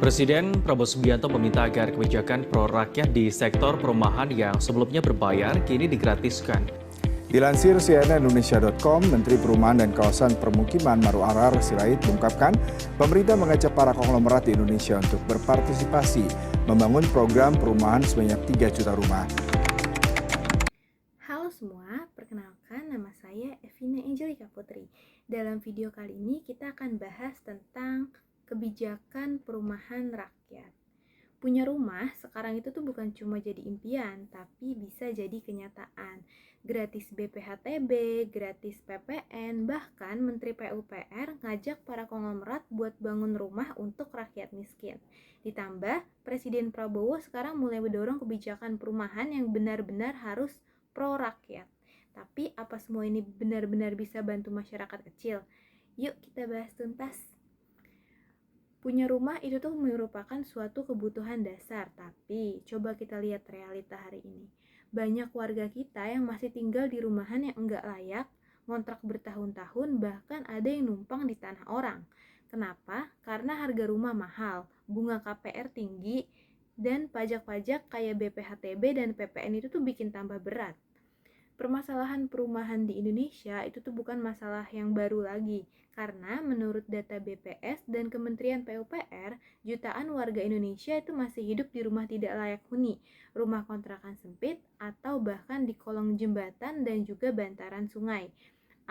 Presiden Prabowo Subianto meminta agar kebijakan pro rakyat di sektor perumahan yang sebelumnya berbayar kini digratiskan. Dilansir cnnindonesia.com, Menteri Perumahan dan Kawasan Permukiman Maru Arar Sirait mengungkapkan pemerintah mengajak para konglomerat di Indonesia untuk berpartisipasi membangun program perumahan sebanyak 3 juta rumah. Halo semua, perkenalkan nama saya Evina Angelika Putri. Dalam video kali ini kita akan bahas tentang kebijakan perumahan rakyat. Punya rumah sekarang itu tuh bukan cuma jadi impian, tapi bisa jadi kenyataan. Gratis BPHTB, gratis PPN, bahkan Menteri PUPR ngajak para konglomerat buat bangun rumah untuk rakyat miskin. Ditambah, Presiden Prabowo sekarang mulai mendorong kebijakan perumahan yang benar-benar harus pro rakyat. Tapi apa semua ini benar-benar bisa bantu masyarakat kecil? Yuk kita bahas tuntas. Punya rumah itu tuh merupakan suatu kebutuhan dasar, tapi coba kita lihat realita hari ini. Banyak warga kita yang masih tinggal di rumahan yang enggak layak, ngontrak bertahun-tahun, bahkan ada yang numpang di tanah orang. Kenapa? Karena harga rumah mahal, bunga KPR tinggi, dan pajak-pajak kayak BPHTB dan PPN itu tuh bikin tambah berat. Permasalahan perumahan di Indonesia itu tuh bukan masalah yang baru lagi, karena menurut data BPS dan Kementerian PUPR, jutaan warga Indonesia itu masih hidup di rumah tidak layak huni, rumah kontrakan sempit, atau bahkan di kolong jembatan dan juga bantaran sungai.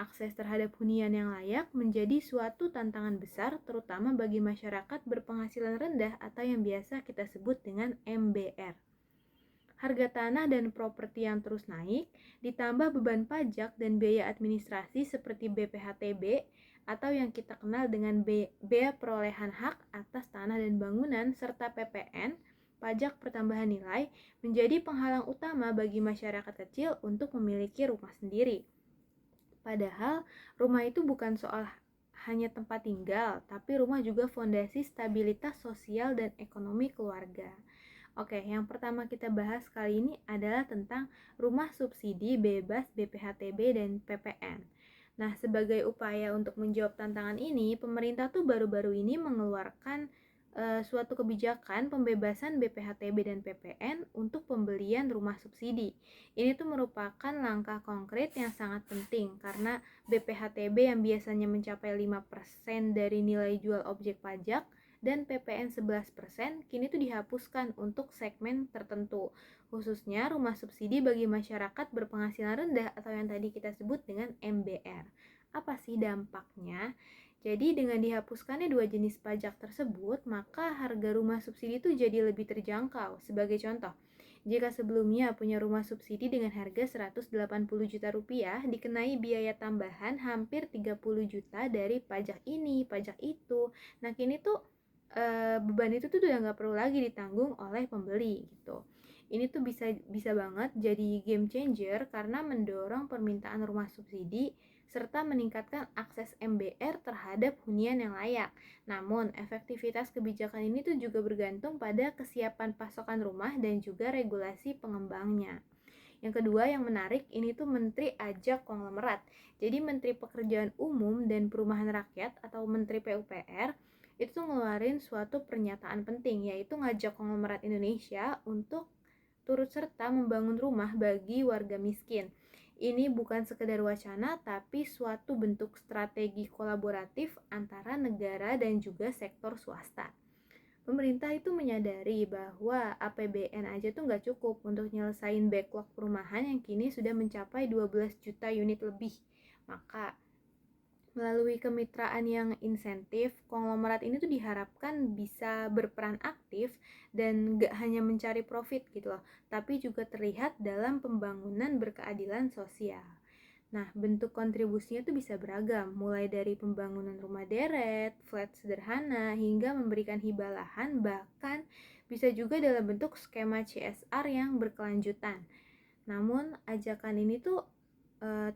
Akses terhadap hunian yang layak menjadi suatu tantangan besar, terutama bagi masyarakat berpenghasilan rendah atau yang biasa kita sebut dengan MBR. Harga tanah dan properti yang terus naik, ditambah beban pajak dan biaya administrasi seperti BPHTB atau yang kita kenal dengan bea perolehan hak atas tanah dan bangunan serta PPN, pajak pertambahan nilai, menjadi penghalang utama bagi masyarakat kecil untuk memiliki rumah sendiri. Padahal, rumah itu bukan soal hanya tempat tinggal, tapi rumah juga fondasi stabilitas sosial dan ekonomi keluarga. Oke, yang pertama kita bahas kali ini adalah tentang rumah subsidi bebas BPHTB dan PPN. Nah, sebagai upaya untuk menjawab tantangan ini, pemerintah tuh baru-baru ini mengeluarkan suatu kebijakan pembebasan BPHTB dan PPN untuk pembelian rumah subsidi. Ini tuh merupakan langkah konkret yang sangat penting karena BPHTB yang biasanya mencapai 5% dari nilai jual objek pajak dan PPN 11% kini tuh dihapuskan untuk segmen tertentu, khususnya rumah subsidi bagi masyarakat berpenghasilan rendah atau yang tadi kita sebut dengan MBR. Apa sih dampaknya? Jadi dengan dihapuskannya dua jenis pajak tersebut, maka harga rumah subsidi itu jadi lebih terjangkau. Sebagai contoh, jika sebelumnya punya rumah subsidi dengan harga 180 juta rupiah, dikenai biaya tambahan hampir 30 juta dari pajak ini, pajak itu. Nah, kini tuh beban itu tuh udah nggak perlu lagi ditanggung oleh pembeli gitu. Ini tuh bisa banget jadi game changer karena mendorong permintaan rumah subsidi serta meningkatkan akses MBR terhadap hunian yang layak. Namun, efektivitas kebijakan ini tuh juga bergantung pada kesiapan pasokan rumah dan juga regulasi pengembangnya. Yang kedua yang menarik, ini tuh Menteri ajak konglomerat. Jadi Menteri Pekerjaan Umum dan Perumahan Rakyat atau Menteri PUPR itu ngeluarin suatu pernyataan penting, yaitu ngajak konglomerat Indonesia untuk turut serta membangun rumah bagi warga miskin. Ini bukan sekedar wacana, tapi suatu bentuk strategi kolaboratif antara negara dan juga sektor swasta. Pemerintah itu menyadari bahwa APBN aja tuh nggak cukup untuk nyelesain backlog perumahan yang kini sudah mencapai 12 juta unit lebih. Maka melalui kemitraan yang insentif, konglomerat ini tuh diharapkan bisa berperan aktif dan gak hanya mencari profit gitu loh, tapi juga terlihat dalam pembangunan berkeadilan sosial. Nah, bentuk kontribusinya tuh bisa beragam, mulai dari pembangunan rumah deret, flat sederhana, hingga memberikan hibah lahan, bahkan bisa juga dalam bentuk skema CSR yang berkelanjutan. Namun, ajakan ini tuh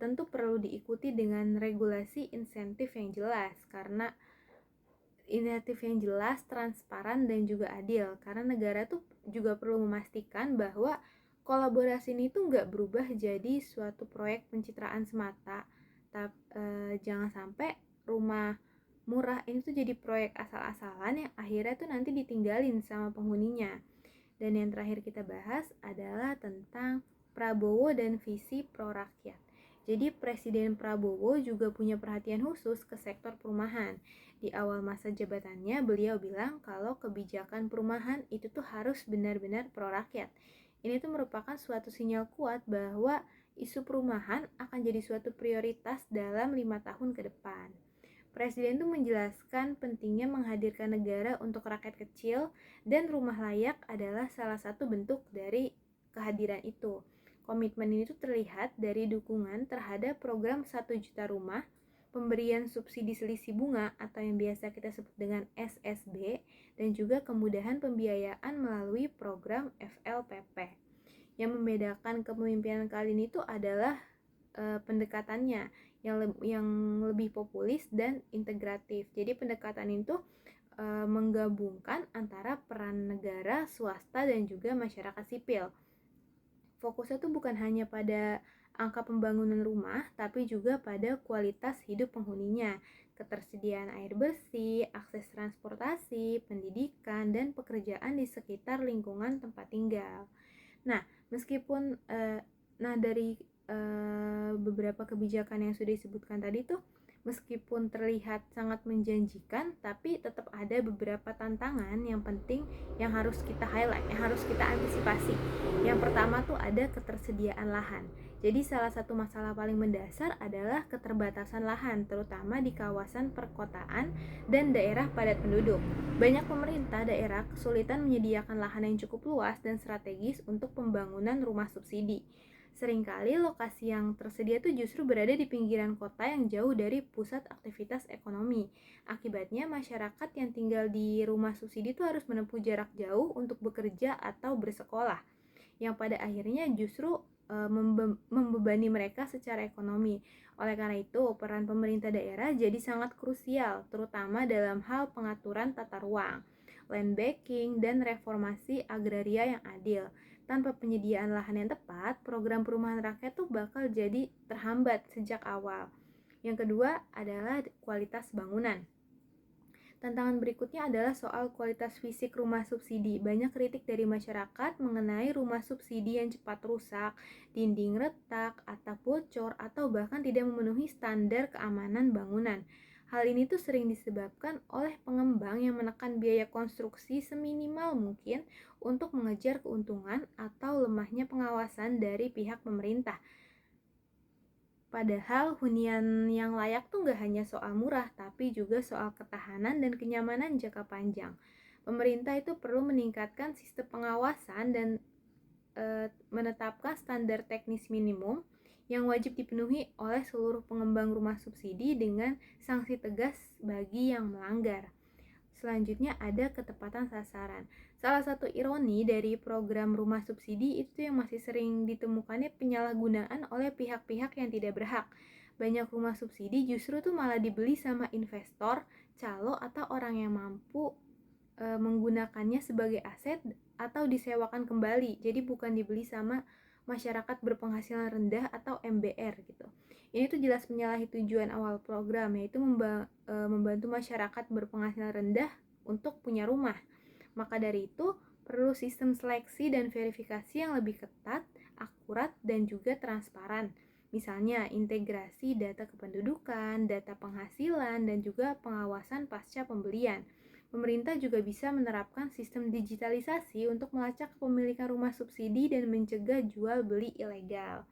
tentu perlu diikuti dengan regulasi insentif yang jelas, karena insentif yang jelas, transparan, dan juga adil, karena negara tuh juga perlu memastikan bahwa kolaborasi ini tuh nggak berubah jadi suatu proyek pencitraan semata. Jangan sampai rumah murah ini tuh jadi proyek asal-asalan yang akhirnya tuh nanti ditinggalin sama penghuninya. Dan yang terakhir kita bahas adalah tentang Prabowo dan visi pro rakyat. Jadi Presiden Prabowo juga punya perhatian khusus ke sektor perumahan. Di awal masa jabatannya beliau bilang kalau kebijakan perumahan itu tuh harus benar-benar pro rakyat. Ini tuh merupakan suatu sinyal kuat bahwa isu perumahan akan jadi suatu prioritas dalam 5 tahun ke depan. Presiden tuh menjelaskan pentingnya menghadirkan negara untuk rakyat kecil dan rumah layak adalah salah satu bentuk dari kehadiran itu. Komitmen ini tuh terlihat dari dukungan terhadap program 1 juta rumah, pemberian subsidi selisih bunga atau yang biasa kita sebut dengan SSB, dan juga kemudahan pembiayaan melalui program FLPP. Yang membedakan kepemimpinan kali ini tuh adalah pendekatannya yang lebih populis dan integratif. Jadi pendekatan itu menggabungkan antara peran negara, swasta, dan juga masyarakat sipil. Fokusnya tuh bukan hanya pada angka pembangunan rumah, tapi juga pada kualitas hidup penghuninya, ketersediaan air bersih, akses transportasi, pendidikan, dan pekerjaan di sekitar lingkungan tempat tinggal. Nah, meskipun dari beberapa kebijakan yang sudah disebutkan tadi tuh meskipun terlihat sangat menjanjikan, tapi tetap ada beberapa tantangan yang penting yang harus kita highlight, yang harus kita antisipasi. Yang pertama tuh ada ketersediaan lahan. Jadi salah satu masalah paling mendasar adalah keterbatasan lahan, terutama di kawasan perkotaan dan daerah padat penduduk. Banyak pemerintah daerah kesulitan menyediakan lahan yang cukup luas dan strategis untuk pembangunan rumah subsidi. Seringkali lokasi yang tersedia tuh justru berada di pinggiran kota yang jauh dari pusat aktivitas ekonomi. Akibatnya masyarakat yang tinggal di rumah subsidi tuh harus menempuh jarak jauh untuk bekerja atau bersekolah, yang pada akhirnya justru membebani mereka secara ekonomi. Oleh karena itu, peran pemerintah daerah jadi sangat krusial, terutama dalam hal pengaturan tata ruang, land banking, dan reformasi agraria yang adil. Tanpa penyediaan lahan yang tepat, program perumahan rakyat tuh bakal jadi terhambat sejak awal. Yang kedua adalah kualitas bangunan. Tantangan berikutnya adalah soal kualitas fisik rumah subsidi. Banyak kritik dari masyarakat mengenai rumah subsidi yang cepat rusak, dinding retak, atap bocor, atau bahkan tidak memenuhi standar keamanan bangunan. Hal ini tuh sering disebabkan oleh pengembang yang menekan biaya konstruksi seminimal mungkin untuk mengejar keuntungan atau lemahnya pengawasan dari pihak pemerintah. Padahal hunian yang layak tuh gak hanya soal murah, tapi juga soal ketahanan dan kenyamanan jangka panjang. Pemerintah itu perlu meningkatkan sistem pengawasan dan menetapkan standar teknis minimum yang wajib dipenuhi oleh seluruh pengembang rumah subsidi dengan sanksi tegas bagi yang melanggar. Selanjutnya ada ketepatan sasaran. Salah satu ironi dari program rumah subsidi itu yang masih sering ditemukannya penyalahgunaan oleh pihak-pihak yang tidak berhak. Banyak rumah subsidi justru tuh malah dibeli sama investor, calo, atau orang yang mampu menggunakannya sebagai aset atau disewakan kembali. Jadi bukan dibeli sama masyarakat berpenghasilan rendah atau MBR gitu. Ini tuh jelas menyalahi tujuan awal program, yaitu membantu masyarakat berpenghasilan rendah untuk punya rumah. Maka dari itu perlu sistem seleksi dan verifikasi yang lebih ketat, akurat, dan juga transparan. Misalnya integrasi data kependudukan, data penghasilan, dan juga pengawasan pasca pembelian. Pemerintah juga bisa menerapkan sistem digitalisasi untuk melacak kepemilikan rumah subsidi dan mencegah jual beli ilegal.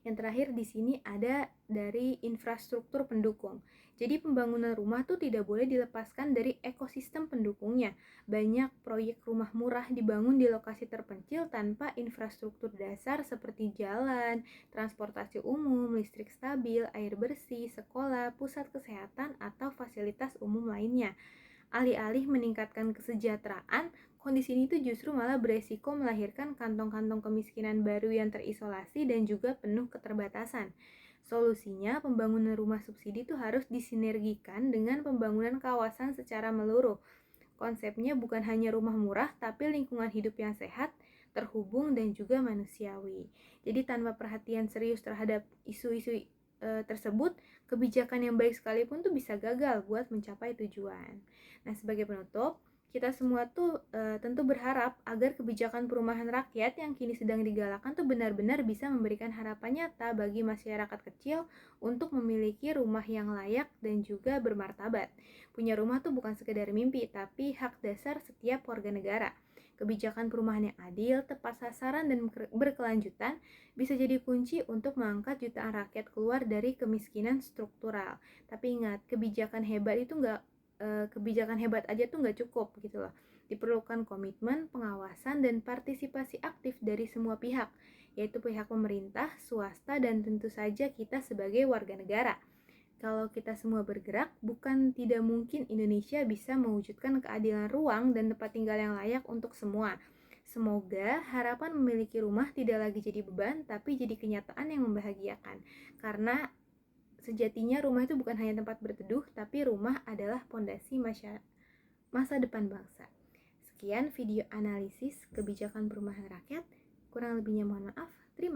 Yang terakhir di sini ada dari infrastruktur pendukung. Jadi pembangunan rumah tuh tidak boleh dilepaskan dari ekosistem pendukungnya. Banyak proyek rumah murah dibangun di lokasi terpencil tanpa infrastruktur dasar seperti jalan, transportasi umum, listrik stabil, air bersih, sekolah, pusat kesehatan, atau fasilitas umum lainnya. Alih-alih meningkatkan kesejahteraan, kondisi ini tuh justru malah beresiko melahirkan kantong-kantong kemiskinan baru yang terisolasi dan juga penuh keterbatasan. Solusinya, pembangunan rumah subsidi itu harus disinergikan dengan pembangunan kawasan secara menyeluruh. Konsepnya bukan hanya rumah murah, tapi lingkungan hidup yang sehat, terhubung, dan juga manusiawi. Jadi tanpa perhatian serius terhadap isu-isu tersebut, kebijakan yang baik sekalipun tuh bisa gagal buat mencapai tujuan. Nah, sebagai penutup, kita semua tuh tentu berharap agar kebijakan perumahan rakyat yang kini sedang digalakan tuh benar-benar bisa memberikan harapan nyata bagi masyarakat kecil untuk memiliki rumah yang layak dan juga bermartabat. Punya rumah tuh bukan sekedar mimpi, tapi hak dasar setiap warga negara. Kebijakan perumahan yang adil, tepat sasaran, dan berkelanjutan bisa jadi kunci untuk mengangkat jutaan rakyat keluar dari kemiskinan struktural. Tapi ingat, kebijakan hebat aja tuh nggak cukup gitu loh. Diperlukan komitmen, pengawasan, dan partisipasi aktif dari semua pihak, yaitu pihak pemerintah, swasta, dan tentu saja kita sebagai warga negara. Kalau kita semua bergerak, bukan tidak mungkin Indonesia bisa mewujudkan keadilan ruang dan tempat tinggal yang layak untuk semua. Semoga harapan memiliki rumah tidak lagi jadi beban, tapi jadi kenyataan yang membahagiakan. Karena sejatinya rumah itu bukan hanya tempat berteduh, tapi rumah adalah pondasi masa depan bangsa. Sekian video analisis kebijakan perumahan rakyat. Kurang lebihnya mohon maaf. Terima kasih.